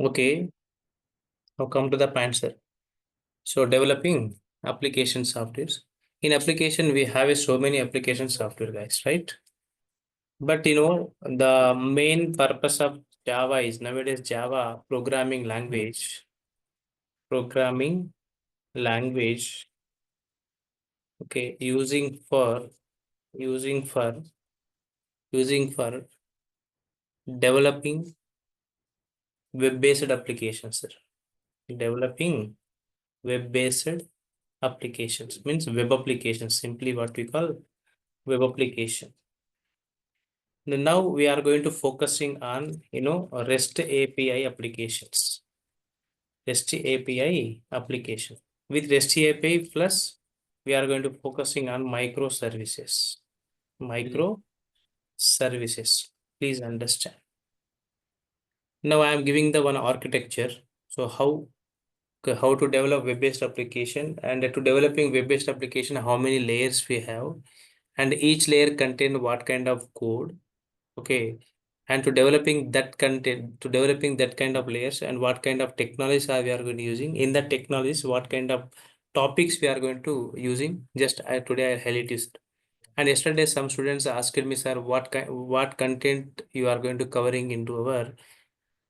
Okay, now come to the point, sir. So developing application softwares. In application, we have so many application software, guys, right? But the main purpose of Java is nowadays Java programming language, okay, using for using for developing web-based applications, sir. Developing web-based applications means web applications, simply what we call web application. Now we are going to focusing on REST API applications. REST API application. With REST API plus, we are going to focusing on microservices. Microservices. Please understand. Now I am giving the one architecture. So how to develop web-based application, and to developing web-based application, how many layers we have, and each layer contain what kind of code. Okay, and to developing that kind of layers, and what kind of technologies are we are going to using in the technologies, what kind of topics we are going to using. Just today I highlight it. And yesterday some students asked me, sir, what content you are going to covering into our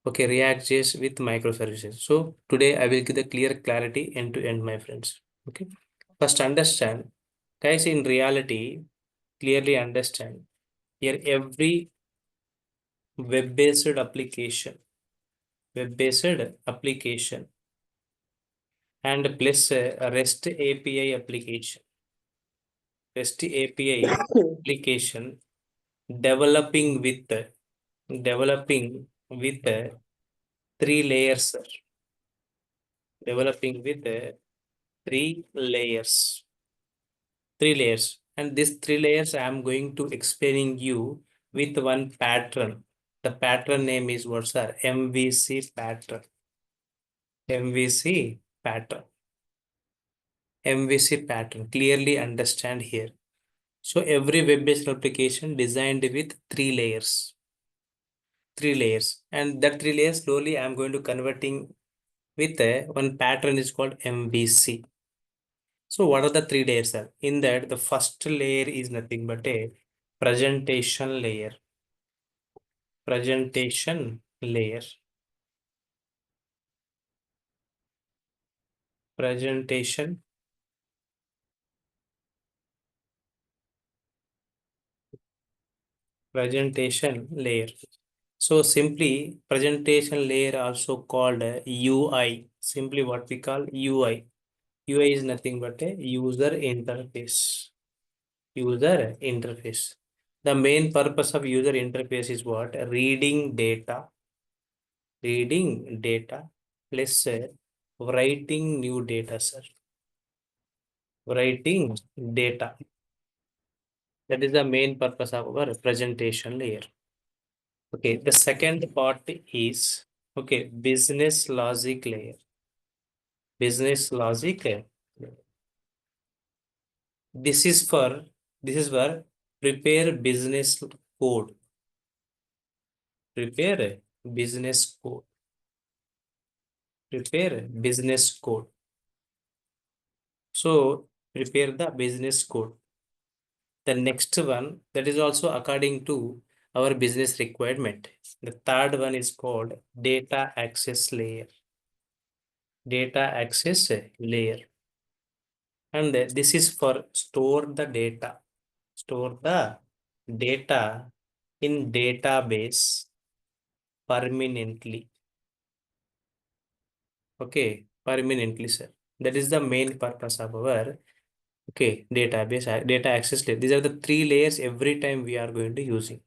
React.js with microservices. So today I will give the clear clarity end to end, my friends. Okay, first understand, guys. In reality, clearly understand here every web-based application, web-based application, and plus a REST API application, REST API application developing with three layers, sir. Developing with three layers, and these three layers I am going to explaining you with one pattern. The pattern name is what, sir? MVC pattern. MVC pattern. MVC pattern. Clearly understand here. So every web-based application designed with three layers. Three layers. And that three layers slowly I'm going to converting with one pattern is called MVC. So what are the three layers, sir? In that, the first layer is nothing but a presentation layer. Presentation layer. Presentation layer. So simply presentation layer also called UI. Simply what we call UI. UI is nothing but a user interface. User interface. The main purpose of user interface is what? Reading data. Reading data plus writing new data, sir. Writing data. That is the main purpose of our presentation layer. Okay, the second part is business logic layer. Business logic layer. This is for prepare business code. Prepare business code. Prepare business code. So prepare the business code. The next one, that is also according to our business requirement. The third one is called data access layer. Data access layer. And this is for store the data. Store the data in database permanently. Okay, permanently, sir. That is the main purpose of our database data access layer. These are the three layers every time we are going to using.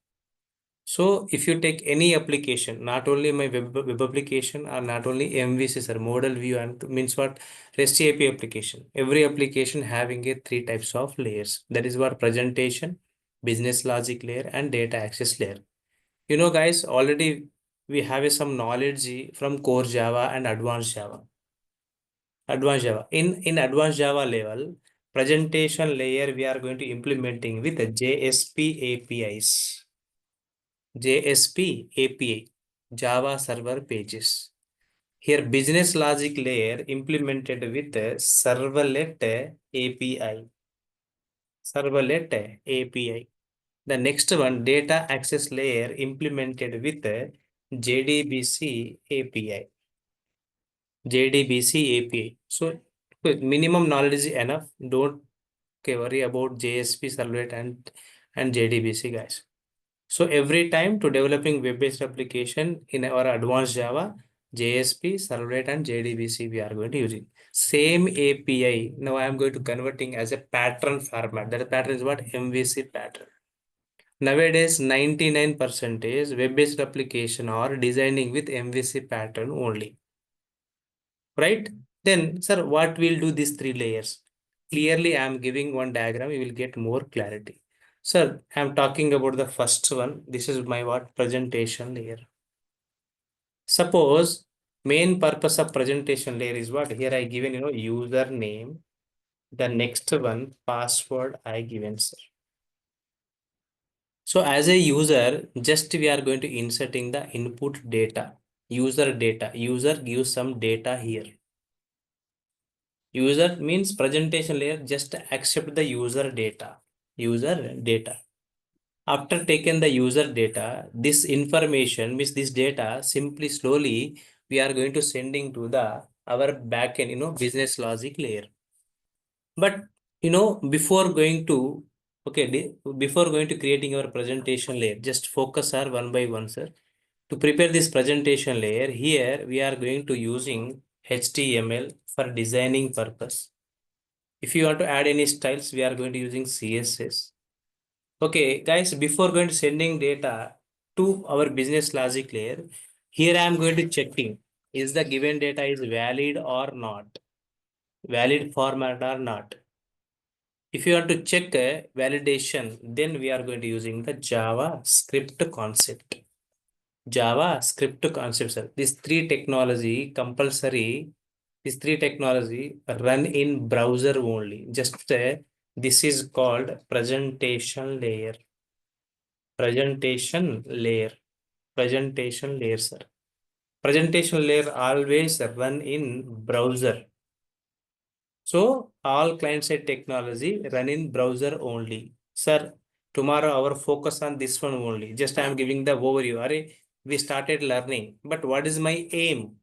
So if you take any application, not only my web application or not only MVC, sir, model view, and means what? REST API application. Every application having a three types of layers. That is what presentation, business logic layer, and data access layer. Guys, already we have some knowledge from core Java and advanced Java. Advanced Java. In advanced Java level, presentation layer we are going to implementing with the JSP APIs. JSP API, Java Server Pages. Here, business logic layer implemented with a servlet API. Servlet API. The next one, data access layer implemented with a JDBC API. JDBC API. So minimum knowledge is enough. Don't worry about JSP servlet and JDBC, guys. So every time to developing web-based application in our advanced Java, JSP, Servlet, and JDBC we are going to using. Same API. Now I am going to converting as a pattern format. That pattern is what? MVC pattern. Nowadays, 99% web-based application are designing with MVC pattern only. Right? Then, sir, what will do these three layers? Clearly, I am giving one diagram. You will get more clarity. Sir, I am talking about the first one. This is my what? Presentation layer. Suppose main purpose of presentation layer is what? Here I given, username. The next one, password I given, sir. So as a user, just we are going to inserting the input data, user data. User gives some data here. User means presentation layer, just accept the user data. User data. After taking the user data, this information means this data simply slowly we are going to sending to the our backend, business logic layer. But before going to before going to creating our presentation layer, just focus our one by one, sir. To prepare this presentation layer, here we are going to using HTML for designing purpose. If you want to add any styles, we are going to using CSS. Okay, guys, before going to sending data to our business logic layer, here I am going to checking is the given data is valid or not, valid format or not. If you want to check a validation, then we are going to using the JavaScript concept. JavaScript concept, sir. These three technology compulsory. These three technology run in browser only. Just this is called presentation layer. Presentation layer. Presentation layer, sir. Presentation layer always run in browser. So all client-side technology run in browser only. Sir, tomorrow our focus on this one only. Just I am giving the overview. We started learning, but what is my aim?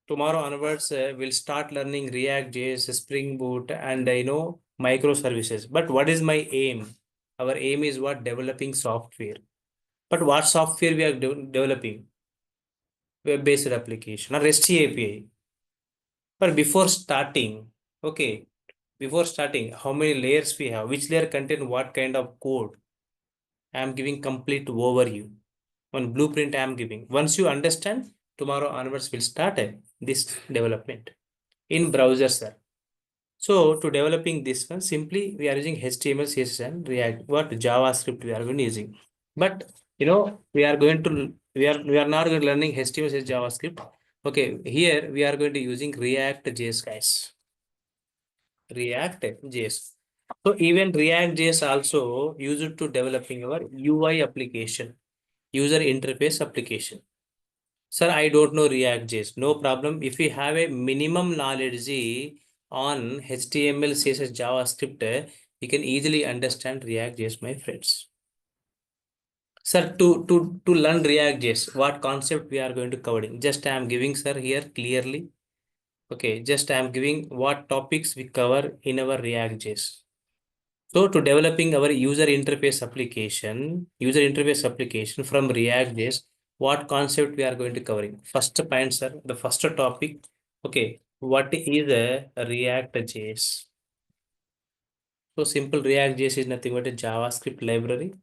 Tomorrow onwards, we'll start learning React, JS, Spring Boot, and microservices. But what is my aim? Our aim is what? Developing software. But what software we are developing? Web-based application or REST API. But before starting, okay, before starting, how many layers we have? Which layer contain what kind of code? I am giving complete overview. One blueprint I am giving. Once you understand, tomorrow onwards will start this development in browser, sir. So to developing this one, simply we are using HTML, CSS, and React. What JavaScript we are going to using. But we are going to we are not going to learning HTML, CSS, JavaScript. Okay, here we are going to using React JS, guys. React JS. So even React JS also used to developing our UI application, user interface application. Sir, I don't know React JS. No problem. If you have a minimum knowledge on HTML, CSS, JavaScript, you can easily understand React JS, my friends. Sir, to learn React JS, what concept we are going to covering? Just I am giving, sir, here clearly. Okay, just I am giving what topics we cover in our React JS. So to developing our user interface application from React JS, what concept we are going to covering? First point, sir, the first topic. Okay, what is a React JS? So simple React JS is nothing but a JavaScript library,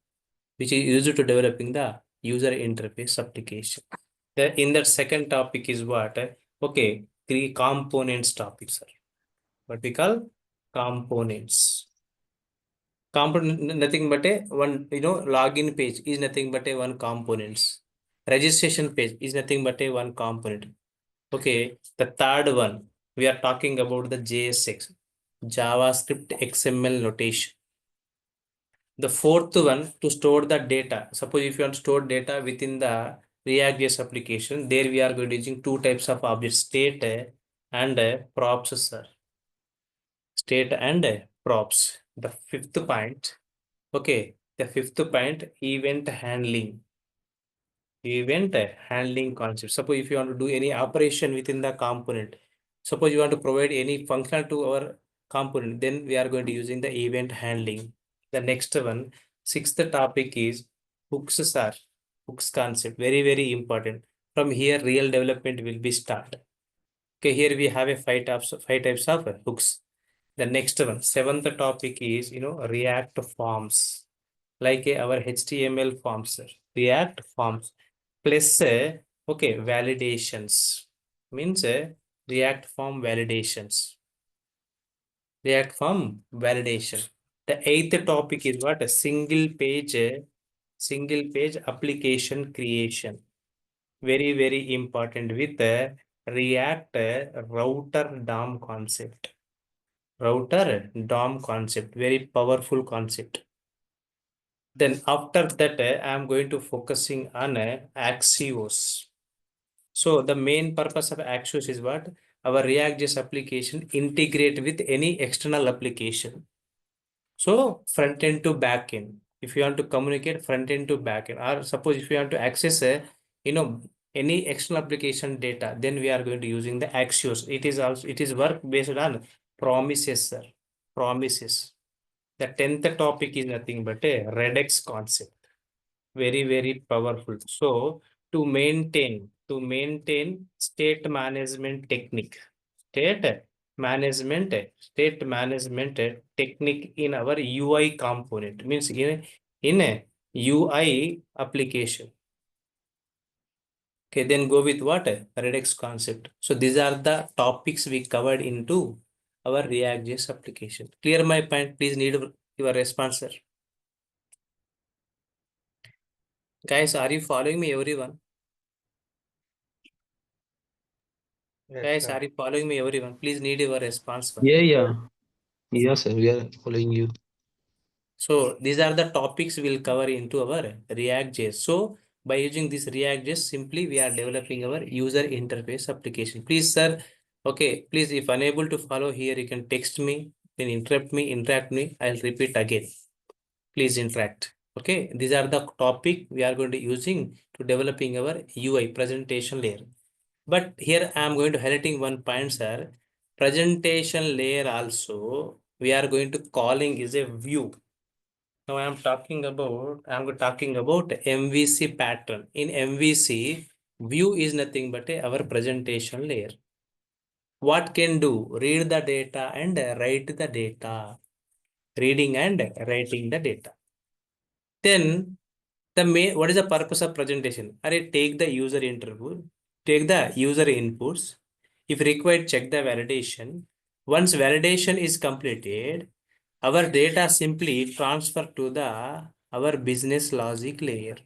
which is used to developing the user interface application. In that second topic is what? Okay, three components topic, sir. What we call components. Component nothing but a one login page is nothing but a one components. Registration page is nothing but a one component. Okay, the third one we are talking about the JSX, JavaScript XML notation. The fourth one to store the data. Suppose if you want to store data within the React.js application. There we are going to using two types of objects, state and props, sir. State and props. The fifth point. Okay. The fifth point, event handling. Event handling concept. Suppose if you want to do any operation within the component, suppose you want to provide any function to our component, then we are going to using the event handling. The next one, sixth topic is hooks, sir. Hooks concept, very, very important. From here, real development will be start. Okay, here we have a five types of hooks. The next one, seventh topic is, React forms, like our HTML forms, sir. React forms plus, okay, validations. Means React form validations. React form validation. The eighth topic is what? A single page application creation. Very, very important with the React router DOM concept. Router DOM concept, very powerful concept. Then after that, I am going to focusing on Axios. So the main purpose of Axios is what? Our React.js application integrate with any external application. So front end to back end. If you want to communicate front end to back end, or suppose if you want to access you know, any external application data, then we are going to using the Axios. It is work based on promises, sir. Promises. The 10th topic is nothing but a Redux concept. Very, very powerful. So to maintain state management technique, state management technique in our UI component, means in a UI application. Okay, then go with what? Redux concept. So these are the topics we covered into our React.js application. Clear my point? Please need your response, sir. Guys, are you following me, everyone? Yes, Guys, sir. are you following me, everyone? Please need your response one. Yeah, yeah. Yes, sir. We are following you. So these are the topics we'll cover into our React.js. So by using this React.js, simply we are developing our user interface application. Please, sir, okay, please, if unable to follow here, you can text me, then interact me. I'll repeat again. Please interact. Okay, these are the topic we are going to using to developing our UI presentation layer. But here I am going to highlighting one point, sir. Presentation layer also we are going to calling is a view. Now I'm talking about MVC pattern. In MVC, view is nothing but our presentation layer. What can do? Read the data and write the data. Reading and writing the data. Then what is the purpose of presentation? Take the user interview, take the user inputs. If required, check the validation. Once validation is completed, our data simply transfer to the our business logic layer.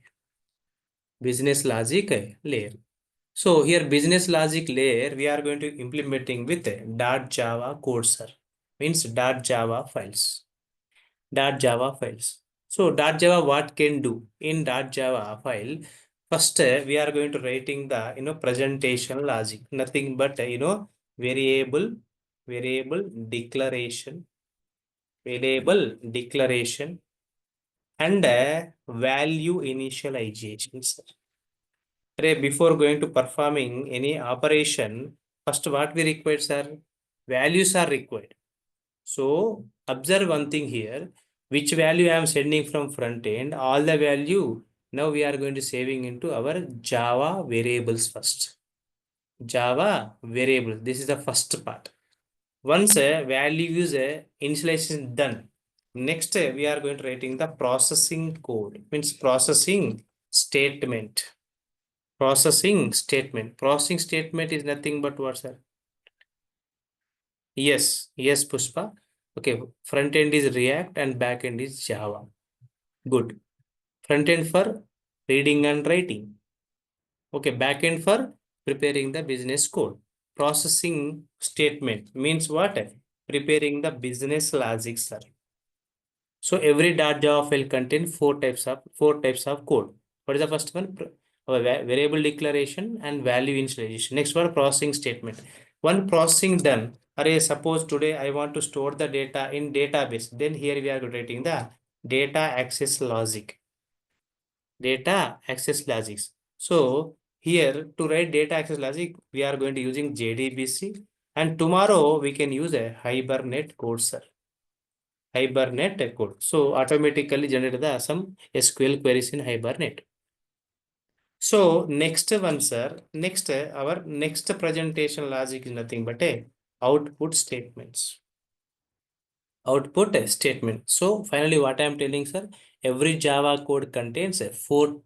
Business logic layer. So here business logic layer, we are going to implementing with .java code, sir. Means .java files. .java files. So .java what can do in .java file? First, we are going to writing the presentation logic. Nothing but variable variable declaration variable declaration and value initialization. Before going to performing any operation, first what we require, sir? Values are required. So observe one thing here, which value I am sending from front end, all the value, now we are going to saving into our Java variables first. Java variable, this is the first part. Once a value is initialization done, next we are going to writing the processing code, means processing statement. Processing statement. Processing statement is nothing but what, sir? Yes, Pushpa. Okay, front end is React and back end is Java. Good. Front end for reading and writing. Okay, back end for preparing the business code. Processing statement means what? Preparing the business logic, sir. So every .java file contain four types of code. What is the first one? our variable declaration and value initialization. Next one, processing statement. One processing done. Array, suppose today I want to store the data in database. Then here we are writing the data access logic. Data access logics. So here to write data access logic, we are going to using JDBC, and tomorrow we can use a Hibernate code, sir. Hibernate code. So automatically generate the some SQL queries in Hibernate. So next one, sir. Next, our next presentation logic is nothing but a output statements. Output statement. So finally, what I am telling, sir, every Java code contains four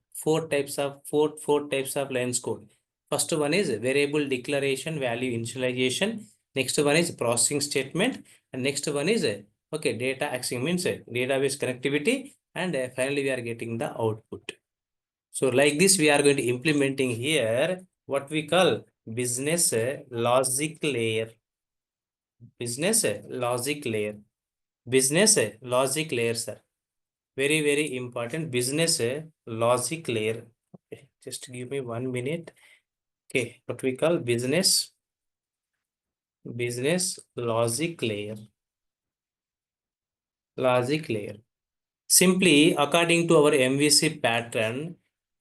types of lines code. First one is variable declaration, value initialization. Next one is processing statement, and next one is okay, data accessing means database connectivity, and finally we are getting the output. So like this, we are going to implementing here what we call business logic layer. Business logic layer. Business logic layer, sir. Very, very important. Business logic layer. Okay, just give me 1 minute. Okay, what we call business logic layer. Logic layer. Simply, according to our MVC pattern,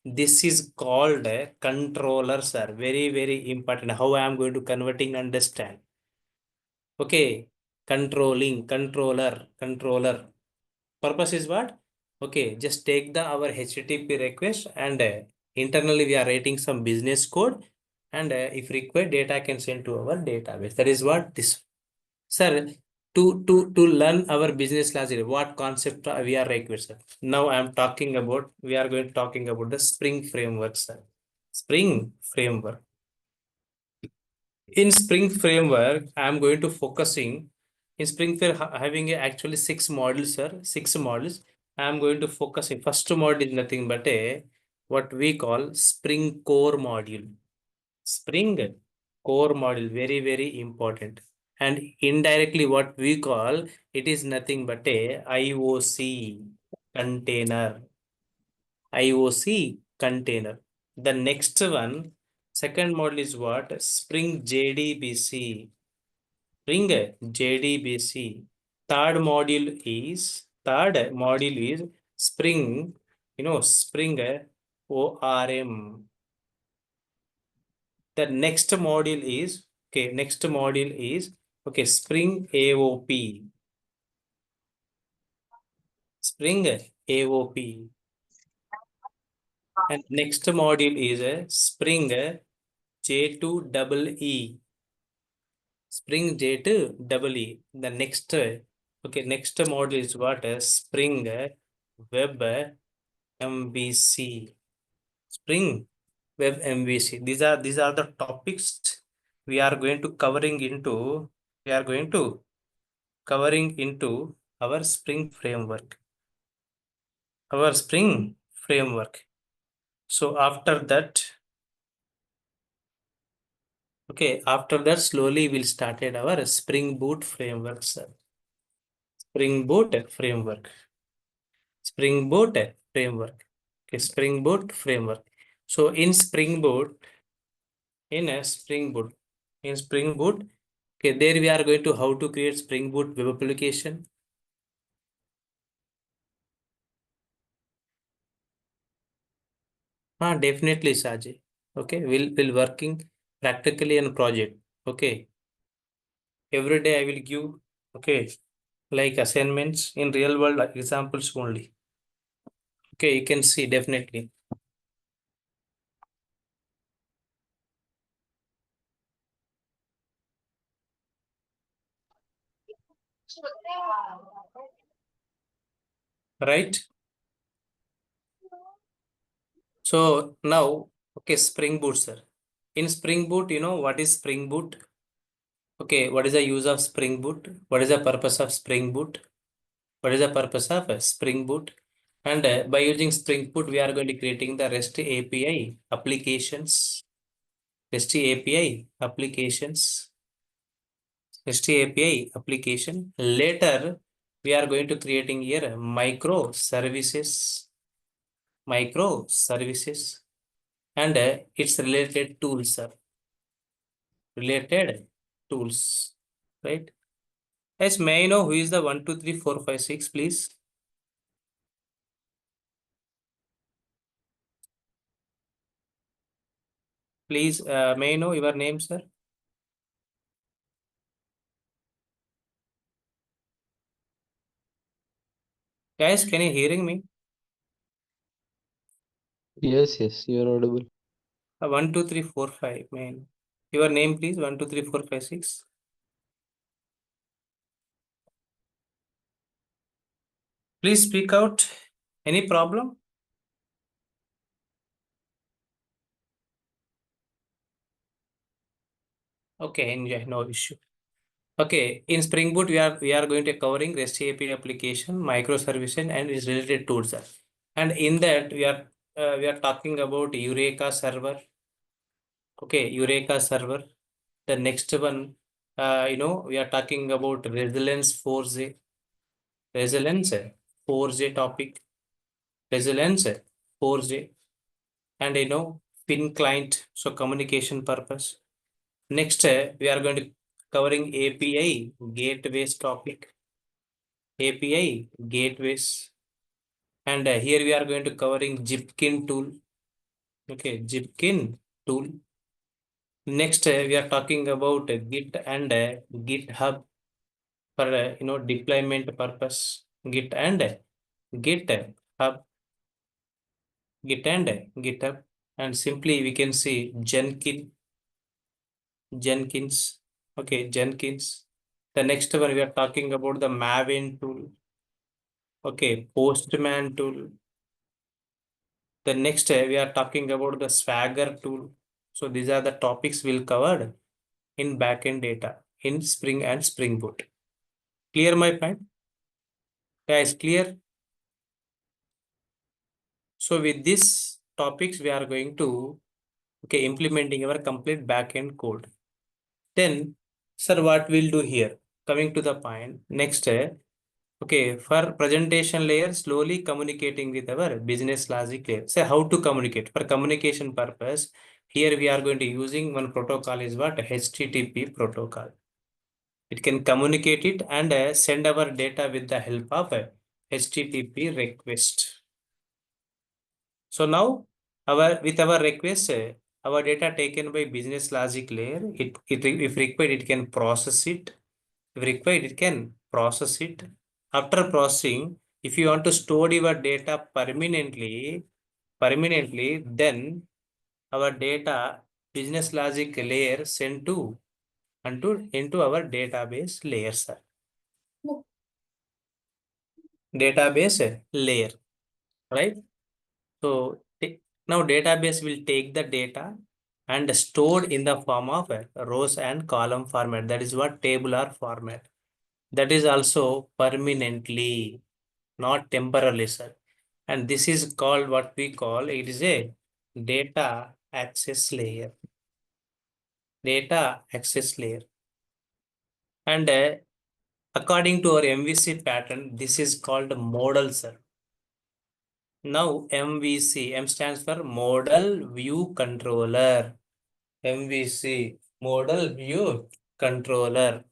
this is called a controller, sir. Very, very important. How I am going to converting, understand. Okay, controller. Purpose is what? Okay, just take the our HTTP request, and internally we are writing some business code, and if required, data can send to our database. That is what this, sir. To learn our business logic, what concept we are required, sir. Now I am talking about. We are going to talking about the Spring framework, sir. Spring framework. In Spring framework, I am going to focusing in Spring Framework having actually 6 modules, sir. 6 modules. I am going to focus in first module is nothing but a what we call Spring core module. Spring core module, very, very important. And indirectly what we call it is nothing but a IOC container. IOC container. The next one, second model is what? Spring JDBC. Spring JDBC. Third module is Spring, Spring ORM. The next module is Spring AOP. Spring AOP. And next module is a Spring J2EE. Spring J2EE. The next module is what? Spring Web MVC. Spring Web MVC. These are the topics we are going to covering into. We are going to covering into our Spring framework. Our Spring framework. So after that, slowly we'll started our Spring Boot framework, sir. Spring Boot framework. Spring Boot framework. Okay, Spring Boot framework. So in Spring Boot, okay, there we are going to how to create Spring Boot web application. Definitely, Sajay. Okay, we'll working practically on project. Okay, every day I will give. Okay, like assignments in real world examples only. Okay, you can see definitely. Right? So now, okay, Spring Boot, sir. In Spring Boot, you know what is Spring Boot? Okay, what is the use of Spring Boot? What is the purpose of Spring Boot? What is the purpose of Spring Boot? And by using Spring Boot, we are going to creating the REST API applications. REST API applications. REST API application. Later, we are going to creating here microservices. Microservices. and its related tools, sir. Related tools, right? Yes, may I know who is the 1, 2, 3, 4, 5, 6, please? Please, may I know your name, sir? Guys, can you hearing me? Yes, yes, you are audible. 1, 2, 3, 4, 5, man. Your name, please. 1, 2, 3, 4, 5, 6. Please speak out. Any problem? Okay, enjoy, no issue. Okay, in Spring Boot, we are going to covering REST API application, microservices, and its related tools, sir. And in that, we are talking about Eureka server. Okay, Eureka server. The next one, we are talking about resilience 4J. Resilience 4J topic. Resilience 4J. And pin client, so communication purpose. Next, we are going to covering API gateways topic. API gateways. And here we are going to covering Zipkin tool. Okay, Zipkin tool. Next, we are talking about Git and GitHub for deployment purpose. Git and GitHub, Git and GitHub, and simply we can see Jenkins. Okay, Jenkins. The next one we are talking about the Maven tool. Okay, Postman tool. The next we are talking about the Swagger tool. So these are the topics we'll cover in backend data in Spring and Spring Boot. Clear my point? Guys, clear? So with these topics, we are going to implementing our complete backend code. Then, sir, what we'll do here? Coming to the point. Next, for presentation layer, slowly communicating with our business logic layer. Say how to communicate for communication purpose. Here we are going to using one protocol is what HTTP protocol. It can communicate it and send our data with the help of a HTTP request. So now with our request, our data taken by business logic layer, if required, it can process it. If required, it can process it. After processing, if you want to store your data permanently, then our data business logic layer send to into our database layer, sir. Database layer, right? So now database will take the data and stored in the form of rows and column format. That is what tabular format. That is also permanently, not temporarily, sir. And this is called what we call, it is a data access layer. Data access layer. And according to our MVC pattern, this is called model, sir. Now MVC, M stands for Model View Controller. MVC, Model View Controller.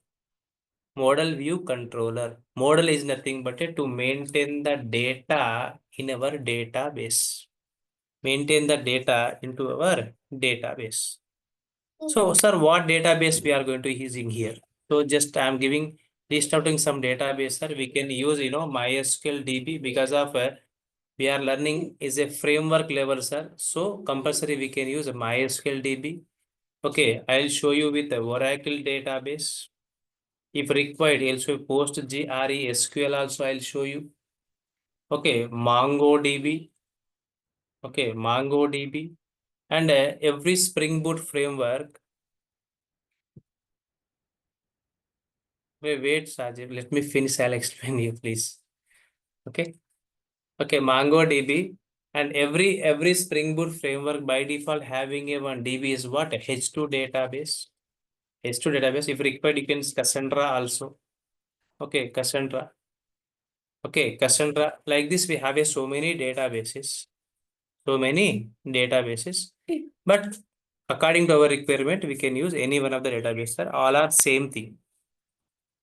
Model View Controller. Model is nothing but to maintain the data in our database. Maintain the data into our database. So, sir, what database we are going to using here? So, just I am giving list outing some database, sir. We can use MySQL DB because of we are learning is a framework level, sir. So compulsory we can use MySQL DB. Okay, I'll show you with the Oracle database. If required, also PostgreSQL also I'll show you. Okay, MongoDB. Okay, MongoDB. And every Spring Boot framework. Wait, Sajid, let me finish. I'll explain you, please. Okay. Okay, MongoDB. And every Spring Boot framework by default having a one DB is what? H2 database. H2 database. If required, you can Cassandra also. Okay, Cassandra. Okay, Cassandra. Like this, we have so many databases. So many databases. But according to our requirement, we can use any one of the database, sir. All are same thing.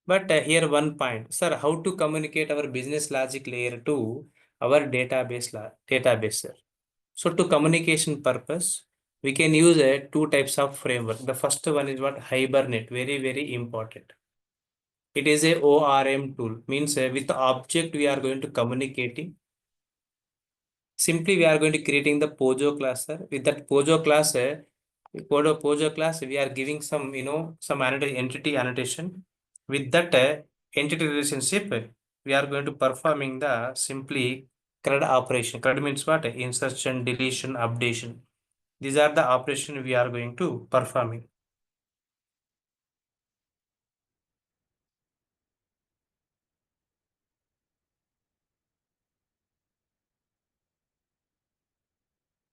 But here one point, sir, how to communicate our business logic layer to our database, sir. So to communication purpose, we can use two types of framework. The first one is what? Hibernate, very, very important. It is a ORM tool, means with the object we are going to communicating. Simply we are going to creating the Pojo class, sir. With that Pojo class, Pojo class, we are giving some, some entity annotation. With that entity relationship, we are going to performing the simply CRUD operation. CRUD means what? Insertion, deletion, updation. These are the operation we are going to performing.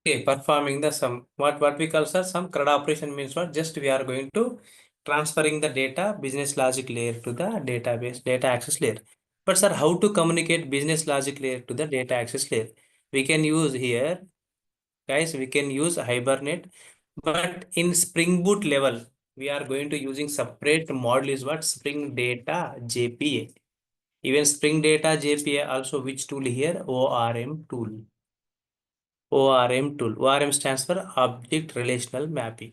Okay, performing the some what we call, sir, some CRUD operation means what? Just we are going to transferring the data business logic layer to the database data access layer. But sir, how to communicate business logic layer to the data access layer? We can use here, guys, we can use Hibernate, but in Spring Boot level, we are going to using separate model is what? Spring Data JPA. Even Spring Data JPA also which tool here? ORM tool. ORM tool. ORM stands for Object Relational Mapping.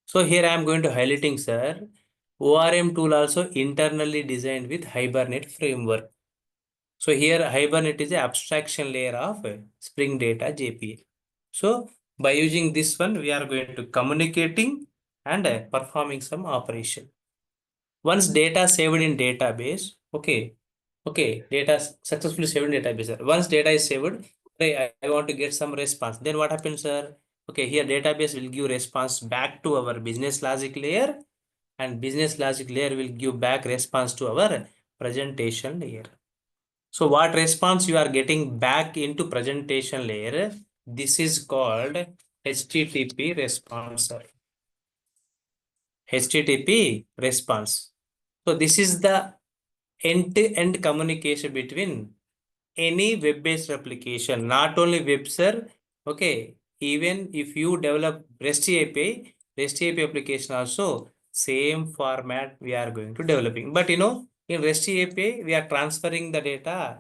So here I am going to highlighting, sir. ORM tool also internally designed with Hibernate framework. So here Hibernate is an abstraction layer of Spring Data JPA. So by using this one, we are going to communicating and performing some operation. Once data saved in database, okay, data successfully saved in database, sir. Once data is saved, I want to get some response. Then what happens, sir? Okay, here database will give response back to our business logic layer, and business logic layer will give back response to our presentation layer. So what response you are getting back into presentation layer? This is called HTTP response, sir. HTTP response. So this is the end-to-end communication between any web-based application, not only web, sir. Okay, even if you develop REST API application also, same format we are going to developing. But in REST API, we are transferring the data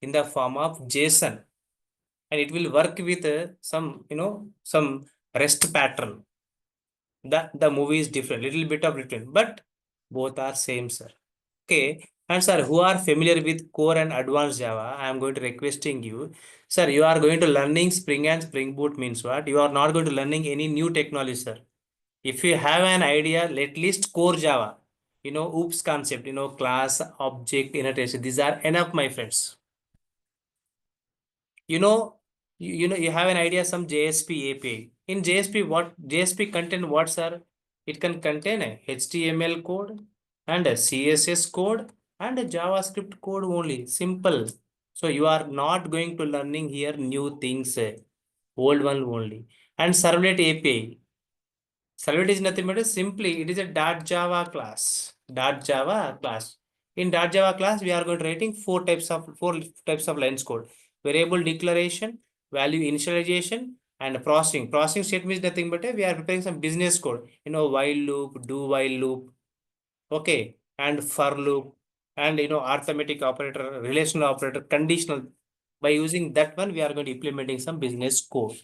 in the form of JSON, and it will work with some REST pattern. The movie is different, little bit of different, but both are same, sir. Okay, and sir, who are familiar with core and advanced Java, I am going to requesting you, sir, you are going to learning Spring and Spring Boot means what? You are not going to learning any new technology, sir. If you have an idea, at least core Java, OOPS concept, class, object, integration, these are enough, my friends. You know, you have an idea some JSP API. In JSP, what JSP contain what, sir? It can contain a HTML code and a CSS code and a JavaScript code only. Simple. So you are not going to learning here new things, old one only. And servlet API. Servlet is nothing but simply it is a .java class. .java class. In .java class, we are going to writing four types of lines code: variable declaration, value initialization, and processing. Processing statement is nothing but we are preparing some business code. While loop, do while loop, okay, and for loop, and arithmetic operator, relational operator, conditional. By using that one, we are going to implementing some business code.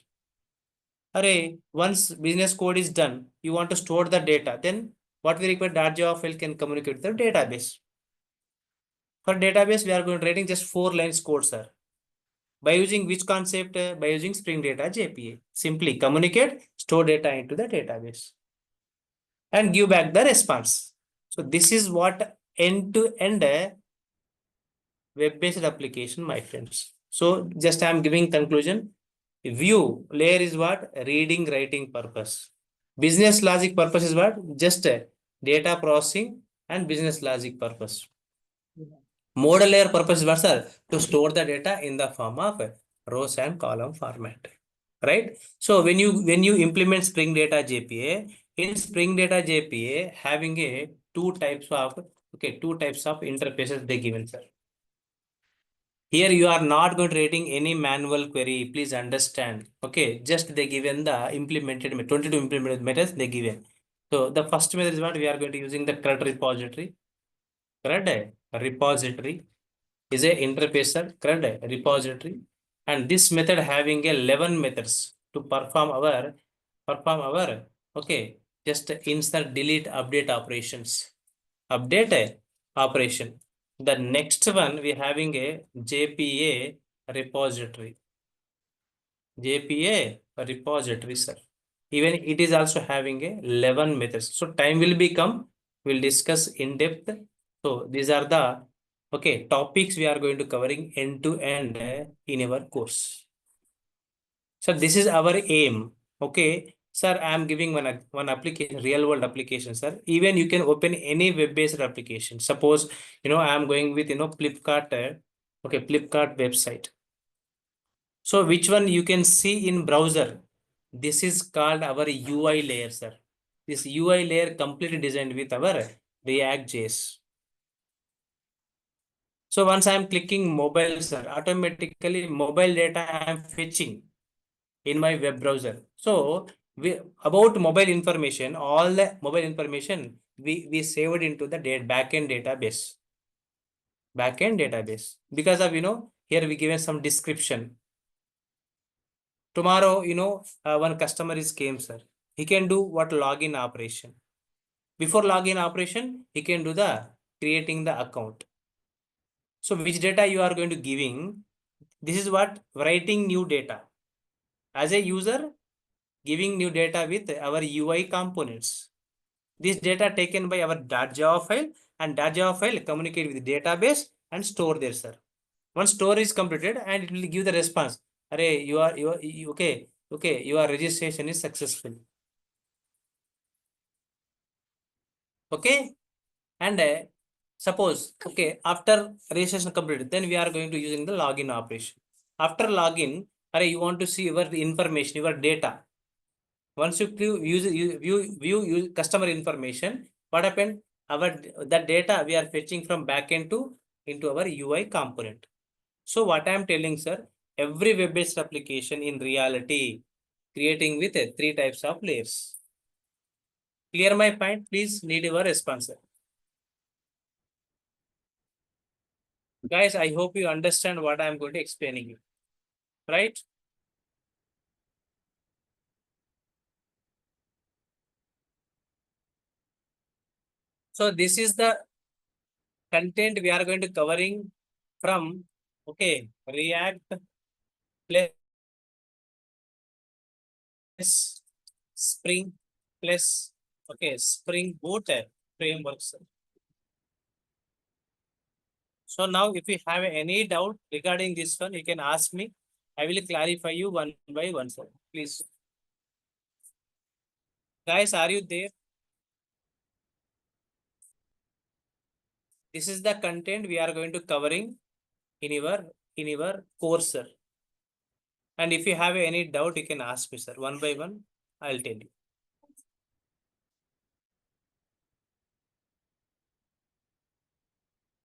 Array, once business code is done, you want to store the data. Then what we require, .java file can communicate with the database. For database, we are going to writing just 4 lines code, sir. By using which concept? By using Spring Data JPA. Simply communicate, store data into the database, and give back the response. So this is what end-to-end web-based application, my friends. So just I am giving conclusion. View layer is what? Reading, writing purpose. Business logic purpose is what? Just data processing and business logic purpose. Model layer purpose is what, sir? To store the data in the form of rows and column format. Right? So when you implement Spring Data JPA, in Spring Data JPA, having two types of interfaces they given, sir. Here you are not going to writing any manual query. Please understand. Okay, just they given the implemented 22 implemented methods they given. So the first method is what we are going to using the CRUD repository. CRUD repository is a interfacer CRUD repository, and this method having 11 methods to perform our okay, just insert, delete, update operations. Update operation. The next one we having a JPA repository. JPA repository, sir. Even it is also having a 11 methods. So time will become, we'll discuss in depth. So these are the okay topics we are going to covering end to end in our course. So this is our aim. Okay, sir, I am giving one application, real world application, sir. Even you can open any web-based application. Suppose, I am going with, Flipkart, okay, Flipkart website. So which one you can see in browser? This is called our UI layer, sir. This UI layer completely designed with our React.js. So once I am clicking mobile, sir, automatically mobile data I am fetching in my web browser. So about mobile information, all the mobile information we saved into the backend database. Backend database. Because of, here we given some description. Tomorrow, one customer is came, sir. He can do what login operation. Before login operation, he can do the creating the account. So which data you are going to giving? This is what writing new data. As a user, giving new data with our UI components. This data taken by our .java file, and .java file communicate with the database and store there, sir. Once store is completed, and it will give the response. Array, okay, your registration is successful. Okay, and suppose, okay, after registration completed, then we are going to using the login operation. After login, array, you want to see your information, your data. Once you view customer information, what happened? That data we are fetching from backend into our UI component. So what I am telling, sir, every web-based application in reality creating with three types of layers. Clear my point? Please need your response, sir. Guys, I hope you understand what I am going to explaining you, right? So this is the content we are going to covering from, okay, React plus Spring plus, okay, Spring Boot frameworks. So now if you have any doubt regarding this one, you can ask me. I will clarify you one by one, sir. Please. Guys, are you there? This is the content we are going to covering in your course, sir. And if you have any doubt, you can ask me, sir. One by one, I'll tell you.